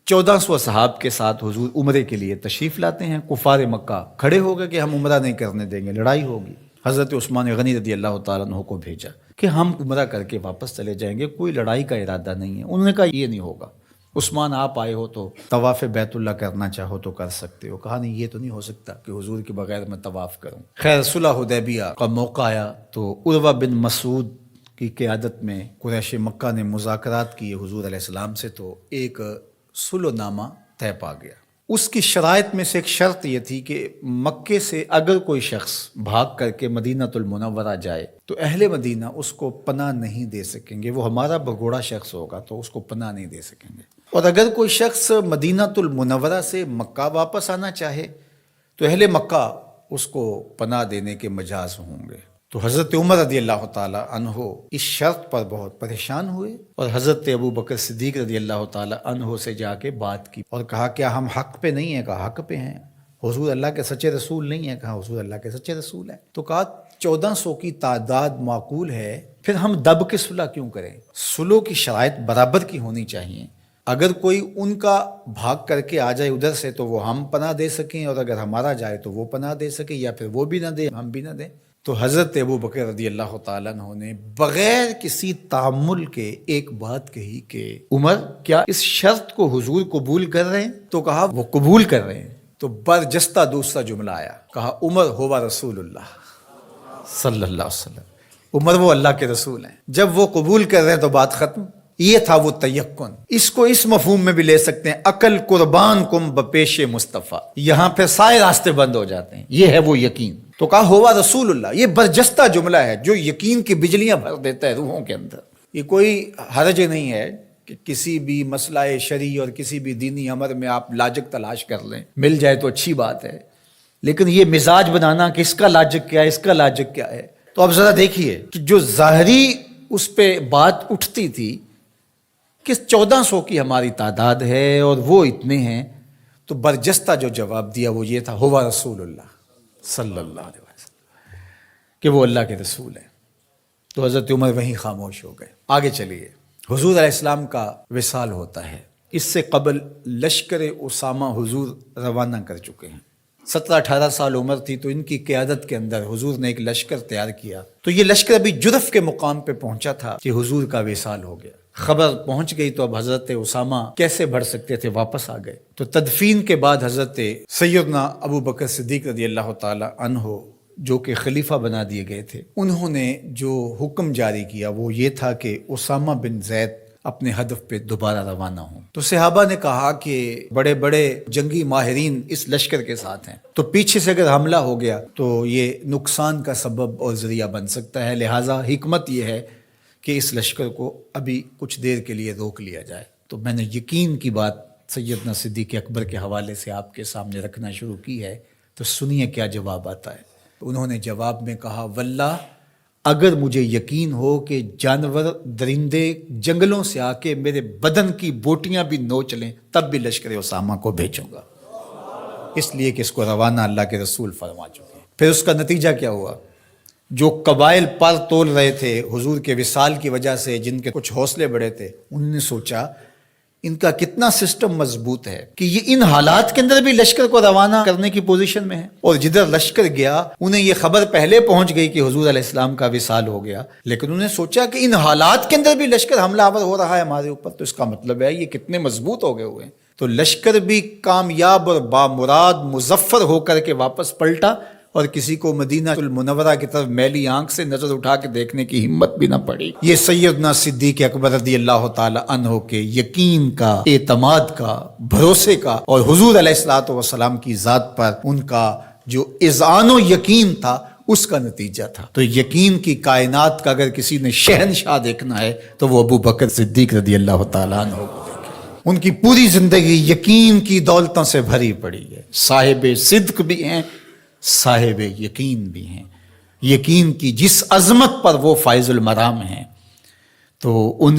1400 صحاب کے ساتھ حضور عمرے کے لیے تشریف لاتے ہیں. کفار مکہ کھڑے ہو گئے کہ ہم عمرہ نہیں کرنے دیں گے، لڑائی ہوگی. حضرت عثمان غنی رضی اللہ تعالیٰ عنہ کو بھیجا کہ ہم عمرہ کر کے واپس چلے جائیں گے، کوئی لڑائی کا ارادہ نہیں ہے. انہوں نے کہا یہ نہیں ہوگا. عثمان آپ آئے ہو تو طواف بیت اللہ کرنا چاہو تو کر سکتے ہو. کہا نہیں یہ تو نہیں ہو سکتا کہ حضور کے بغیر میں طواف کروں. خیر صلح حدیبیہ کا موقع آیا تو عروہ بن مسعود کی قیادت میں قریش مکہ نے مذاکرات کیے حضور علیہ السلام سے، تو ایک صلح نامہ طے پا گیا. اس کی شرائط میں سے ایک شرط یہ تھی کہ مکے سے اگر کوئی شخص بھاگ کر کے مدینہ المنورہ جائے تو اہل مدینہ اس کو پناہ نہیں دے سکیں گے. وہ ہمارا بگوڑا شخص ہوگا تو اس کو پناہ نہیں دے سکیں گے. اور اگر کوئی شخص مدینہ المنورہ سے مکہ واپس آنا چاہے تو اہل مکہ اس کو پناہ دینے کے مجاز ہوں گے. تو حضرت عمر رضی اللہ تعالیٰ عنہ اس شرط پر بہت پریشان ہوئے اور حضرت ابو بکر صدیق رضی اللہ تعالیٰ عنہ سے جا کے بات کی اور کہا کیا ہم حق پہ نہیں ہیں؟ کہا حق پہ ہیں. حضور اللہ کے سچے رسول نہیں ہیں؟ کہا حضور اللہ کے سچے رسول ہیں. تو کہا 1400 کی تعداد معقول ہے، پھر ہم دب کے صلح کیوں کریں؟ صلح کی شرائط برابر کی ہونی چاہیے. اگر کوئی ان کا بھاگ کر کے آ جائے ادھر سے تو وہ ہم پناہ دے سکیں، اور اگر ہمارا جائے تو وہ پناہ دے سکیں، یا پھر وہ بھی نہ دے ہم بھی نہ دیں. تو حضرت ابو بکر رضی اللہ تعالیٰ عنہ نے بغیر کسی تعامل کے ایک بات کہی کہ عمر کیا اس شرط کو حضور قبول کر رہے ہیں؟ تو کہا وہ قبول کر رہے ہیں. تو برجستہ دوسرا جملہ آیا، کہا عمر ہوا رسول اللہ صلی اللہ علیہ وسلم. عمر وہ اللہ کے رسول ہیں. جب وہ قبول کر رہے ہیں تو بات ختم. یہ تھا وہ تیقن. اس کو اس مفہوم میں بھی لے سکتے ہیں، عقل قربان کم بپیش مصطفیٰ. یہاں پہ سارے راستے بند ہو جاتے ہیں. یہ ہے وہ یقین. تو کہا ہوا رسول اللہ. یہ برجستہ جملہ ہے جو یقین کی بجلیاں بھر دیتا ہے روحوں کے اندر. یہ کوئی حرج نہیں ہے کہ کسی بھی مسئلہ شرعی اور کسی بھی دینی امر میں آپ لاجک تلاش کر لیں، مل جائے تو اچھی بات ہے. لیکن یہ مزاج بنانا کہ اس کا لاجک کیا ہے، اس کا لاجک کیا ہے. تو اب ذرا دیکھیے کہ جو ظاہری اس پہ بات اٹھتی تھی کہ 1400 کی ہماری تعداد ہے اور وہ اتنے ہیں، تو برجستہ جو جواب دیا وہ یہ تھا ہوا رسول اللہ صلی اللہ علیہ وسلم، کہ وہ اللہ کے رسول ہیں. تو حضرت عمر وہیں خاموش ہو گئے. آگے چلیے. حضور علیہ السلام کا وصال ہوتا ہے. اس سے قبل لشکر اسامہ حضور روانہ کر چکے ہیں. 17-18 سال عمر تھی تو ان کی قیادت کے اندر حضور نے ایک لشکر تیار کیا. تو یہ لشکر ابھی جرف کے مقام پہ پہنچا تھا کہ حضور کا وصال ہو گیا. خبر پہنچ گئی تو اب حضرت اسامہ کیسے بڑھ سکتے تھے، واپس آ گئے. تو تدفین کے بعد حضرت سیدنا ابو بکر صدیق رضی اللہ تعالی عنہ جو کہ خلیفہ بنا دیے گئے تھے، انہوں نے جو حکم جاری کیا وہ یہ تھا کہ اسامہ بن زید اپنے ہدف پہ دوبارہ روانہ ہوں. تو صحابہ نے کہا کہ بڑے بڑے جنگی ماہرین اس لشکر کے ساتھ ہیں، تو پیچھے سے اگر حملہ ہو گیا تو یہ نقصان کا سبب اور ذریعہ بن سکتا ہے. لہٰذا حکمت یہ ہے کہ اس لشکر کو ابھی کچھ دیر کے لیے روک لیا جائے. تو میں نے یقین کی بات سیدنا صدیق اکبر کے حوالے سے آپ کے سامنے رکھنا شروع کی ہے. تو سنیے کیا جواب آتا ہے. انہوں نے جواب میں کہا واللہ اگر مجھے یقین ہو کہ جانور درندے جنگلوں سے آ کے میرے بدن کی بوٹیاں بھی نوچ لیں تب بھی لشکر اسامہ کو بھیجوں گا، اس لیے کہ اس کو روانہ اللہ کے رسول فرما چکے ہیں. پھر اس کا نتیجہ کیا ہوا؟ جو قبائل پر تول رہے تھے حضور کے وصال کی وجہ سے، جن کے کچھ حوصلے بڑے تھے، انہوں نے سوچا ان کا کتنا سسٹم مضبوط ہے کہ یہ ان حالات کے اندر بھی لشکر کو روانہ کرنے کی پوزیشن میں ہے. اور جدھر لشکر گیا انہیں یہ خبر پہلے پہنچ گئی کہ حضور علیہ السلام کا وصال ہو گیا، لیکن انہوں نے سوچا کہ ان حالات کے اندر بھی لشکر حملہ آور ہو رہا ہے ہمارے اوپر، تو اس کا مطلب ہے یہ کتنے مضبوط ہو گئے ہوئے ہیں. تو لشکر بھی کامیاب اور بامراد مظفر ہو کر کے واپس پلٹا، اور کسی کو مدینہ المنورہ کی طرف میلی آنکھ سے نظر اٹھا کے دیکھنے کی ہمت بھی نہ پڑی. یہ سیدنا صدیق اکبر رضی اللہ تعالی عنہ کے یقین کا، اعتماد کا، بھروسے کا، اور حضور علیہ الصلوۃ والسلام کی ذات پر ان کا جو اذعان و یقین تھا اس کا نتیجہ تھا. تو یقین کی کائنات کا اگر کسی نے شہنشاہ دیکھنا ہے تو وہ ابو بکر صدیق رضی اللہ تعالی عنہ کو دیکھے. ان کی پوری زندگی یقین کی دولتوں سے بھری پڑی ہے. صاحب صدق بھی ہیں، صاحب یقین بھی ہیں. یقین کی جس عظمت پر وہ فائز المرام ہیں، تو ان